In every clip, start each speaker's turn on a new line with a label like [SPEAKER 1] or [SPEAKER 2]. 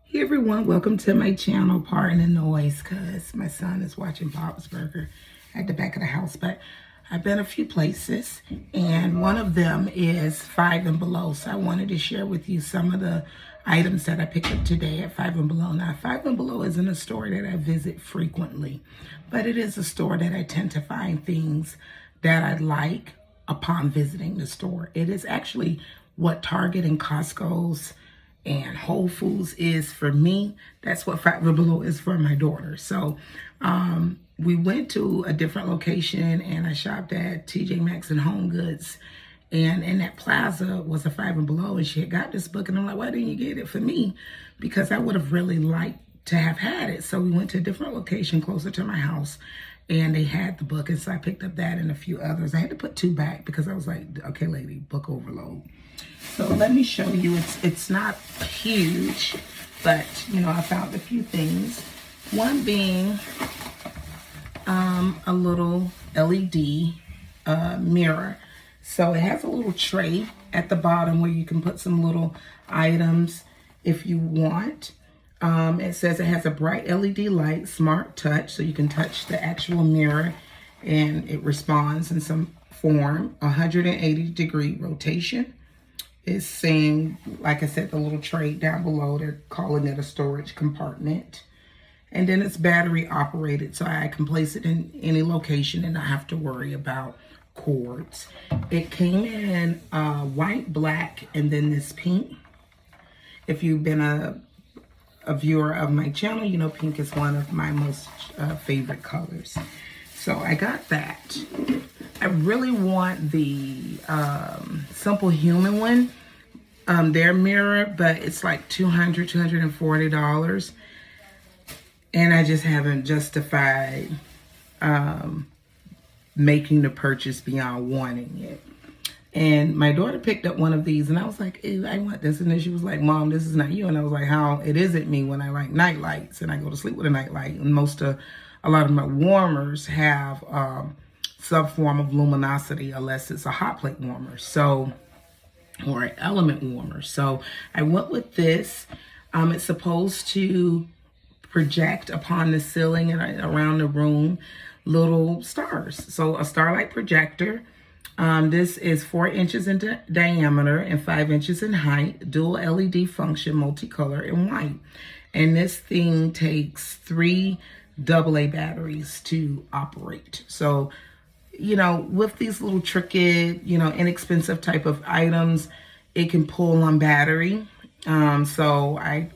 [SPEAKER 1] Hey everyone, welcome to my channel. Pardon the noise because my son is watching Bob's Burger at the back of the house. But I've been a few places and one of them is Five and Below. So I wanted to share with you some of the items that I picked up today at Five and Below. Now, Five and Below isn't a store that I visit frequently, but it is a store that I tend to find things that I like upon visiting the store. It is actually what Target and Costco's and Whole Foods is for me. That's what Five and Below is for my daughter. So we went to a different location and I shopped at TJ Maxx and Home Goods. And in that plaza was a Five and Below, and she had got this book. And I'm like, why didn't you get it for me? Because I would have really liked to have had it. So we went to a different location closer to my house and they had the book. And so I picked up that and a few others. I had to put two back because I was like, okay, lady, book overload. So let me show you. It's not huge, but you know, I found a few things. One being a little LED mirror. So it has a little tray at the bottom where you can put some little items if you want. It says it has a bright LED light, smart touch, so you can touch the actual mirror and it responds in some form. 180-degree rotation. It's saying, like I said, the little tray down below, they're calling it a storage compartment. And then it's battery operated, so I can place it in any location and not have to worry about cords. It came in white, black, and then this pink. If you've been a viewer of my channel, you know pink is one of my most favorite colors. So I got that. I really want the Simple Human one, their mirror, but it's like $240. And I just haven't justified making the purchase beyond wanting it. And my daughter picked up one of these and I was like, ew, I want this. And then she was like, Mom, this is not you. And I was like, how it isn't me when I like night lights and I go to sleep with a night light. And a lot of my warmers have some form of luminosity unless it's a hot plate warmer. So, or an element warmer. So I went with this. It's supposed to project upon the ceiling and around the room little stars. So a Starlight Projector. This is 4 inches in diameter and 5 inches in height, dual LED function, multicolor and white. And this thing takes 3 AA batteries to operate. So, you know, with these little tricky, you know, inexpensive type of items, it can pull on battery. So I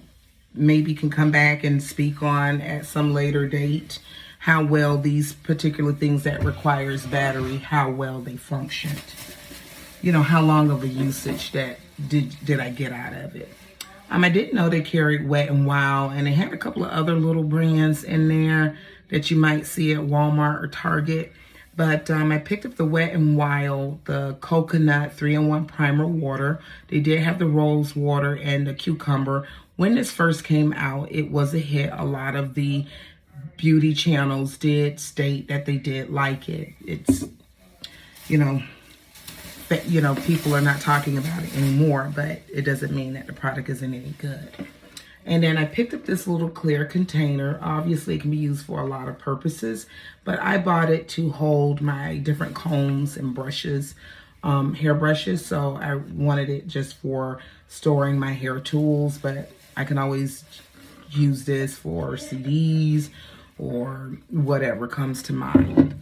[SPEAKER 1] maybe can come back and speak on at some later date how well these particular things that requires battery, how well they functioned. You know, how long of a usage that did I get out of it. I didn't know they carried Wet n Wild, and they had a couple of other little brands in there that you might see at Walmart or Target. But I picked up the Wet n Wild, the coconut 3-in-1 primer water. They did have the rose water and the cucumber. When this first came out, it was a hit. A lot of the beauty channels did state that they did like it. It's, you know, people are not talking about it anymore, but it doesn't mean that the product isn't any good. And then I picked up this little clear container. Obviously, it can be used for a lot of purposes, but I bought it to hold my different combs and brushes, hair brushes. So I wanted it just for storing my hair tools, but I can always use this for CDs or whatever comes to mind.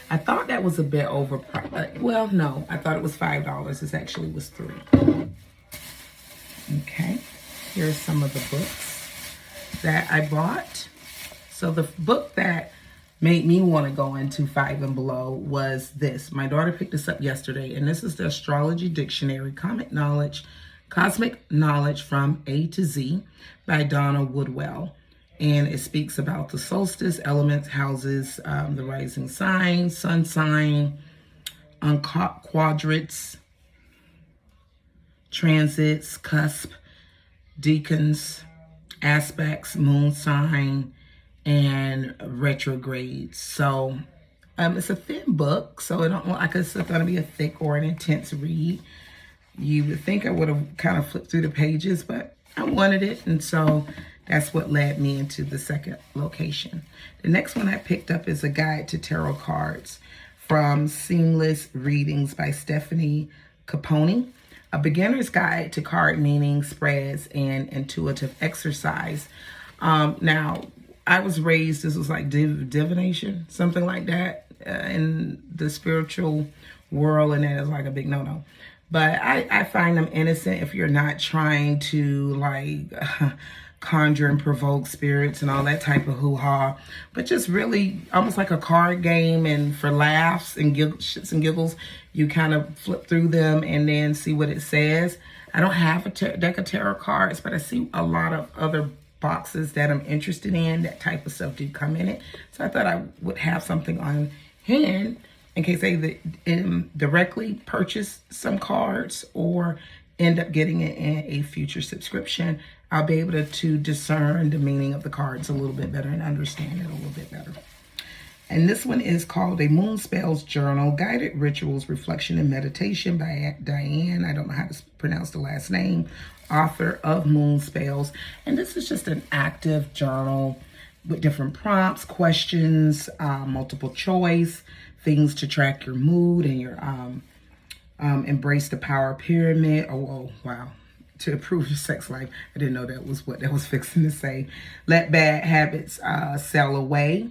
[SPEAKER 1] I thought that was a bit overpriced. Well, no, I thought it was $5. It actually was $3. Okay, here's some of the books that I bought. So the book that made me want to go into Five and Below was this. My daughter picked this up yesterday, and this is the Astrology Dictionary, Cosmic Knowledge from A to Z by Donna Woodwell. And it speaks about the solstice, elements, houses, the rising sign, sun sign, quadrants, transits, cusp, decans, aspects, moon sign, and retrogrades. So it's a thin book, so I don't like it's going to be a thick or an intense read. You would think I would have kind of flipped through the pages, but I wanted it, and so that's what led me into the second location. The next one I picked up is a guide to tarot cards from Seamless Readings by Stephanie Capone. A beginner's guide to card meaning, spreads, and intuitive exercise. Now, I was raised, this was like divination, something like that, in the spiritual world, and that is like a big no-no. But I find them innocent if you're not trying to like conjure and provoke spirits and all that type of hoo-ha, but just really almost like a card game, and for laughs and shits and giggles, you kind of flip through them and then see what it says. I don't have a deck of tarot cards, but I see a lot of other boxes that I'm interested in. That type of stuff do come in it. So I thought I would have something on hand in case I directly purchase some cards or end up getting it in a future subscription. I'll be able to discern the meaning of the cards a little bit better and understand it a little bit better. And this one is called A Moon Spells Journal, Guided Rituals, Reflection, and Meditation by Diane. I don't know how to pronounce the last name. Author of Moon Spells. And this is just an active journal with different prompts, questions, multiple choice, things to track your mood and your embrace the power pyramid. Oh, wow. To improve your sex life. I didn't know that was what that was fixing to say. Let bad habits sail away.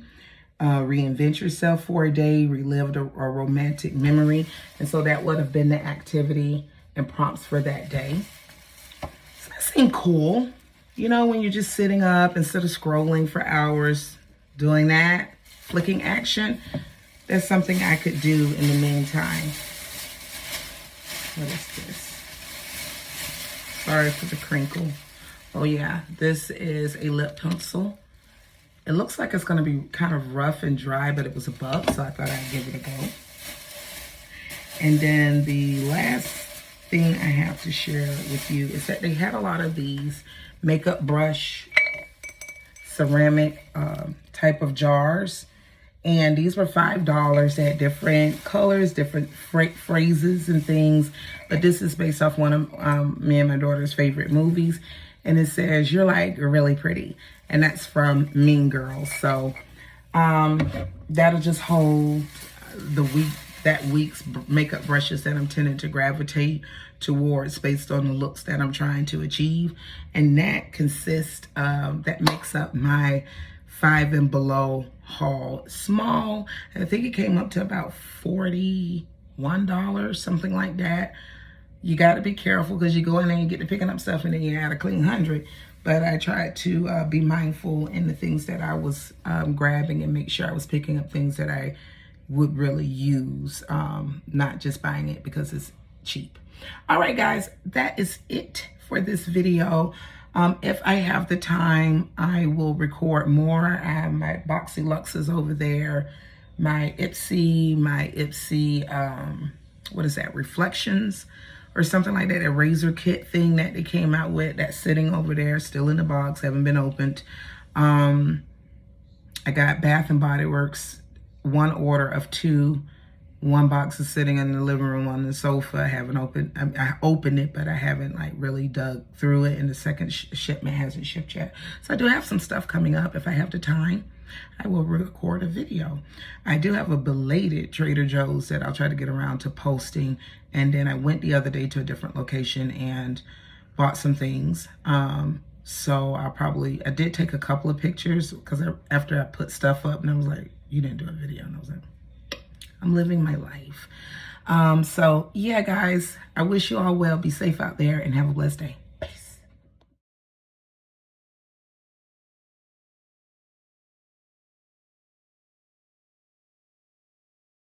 [SPEAKER 1] Reinvent yourself for a day. Relive a romantic memory. And so that would have been the activity and prompts for that day. So that seemed cool. You know, when you're just sitting up instead of scrolling for hours, doing that, flicking action, that's something I could do in the meantime. What is this? Sorry for the crinkle. Oh yeah, this is a lip pencil. It looks like it's gonna be kind of rough and dry, but it was a buck, so I thought I'd give it a go. And then the last thing I have to share with you is that they had a lot of these makeup brush, ceramic type of jars. And these were $5. They had different colors, different phrases and things. But this is based off one of me and my daughter's favorite movies. And it says, "You're like really pretty." And that's from Mean Girls. So that'll just hold that week's makeup brushes that I'm tending to gravitate towards based on the looks that I'm trying to achieve. And that consists of, that makes up my 5 and below haul. Small, I think it came up to about $41, something like that. You got to be careful because you go in there and get to picking up stuff and then you add a clean 100. But I tried to be mindful in the things that I was grabbing and make sure I was picking up things that I would really use, not just buying it because it's cheap. All right, guys, that is it for this video. If I have the time, I will record more. I have my Boxy Luxes over there, my Ipsy, what is that, Reflections or something like that, a razor kit thing that they came out with that's sitting over there, still in the box, haven't been opened. I got Bath and Body Works, one order of 2. One box is sitting in the living room on the sofa. I haven't opened, I opened it, but I haven't like really dug through it, and the second shipment hasn't shipped yet. So I do have some stuff coming up. If I have the time, I will record a video. I do have a belated Trader Joe's that I'll try to get around to posting. And then I went the other day to a different location and bought some things. So I did take a couple of pictures because after I put stuff up and I was like, you didn't do a video. And I was like, I'm living my life. So yeah, guys, I wish you all well. Be safe out there and have a blessed day.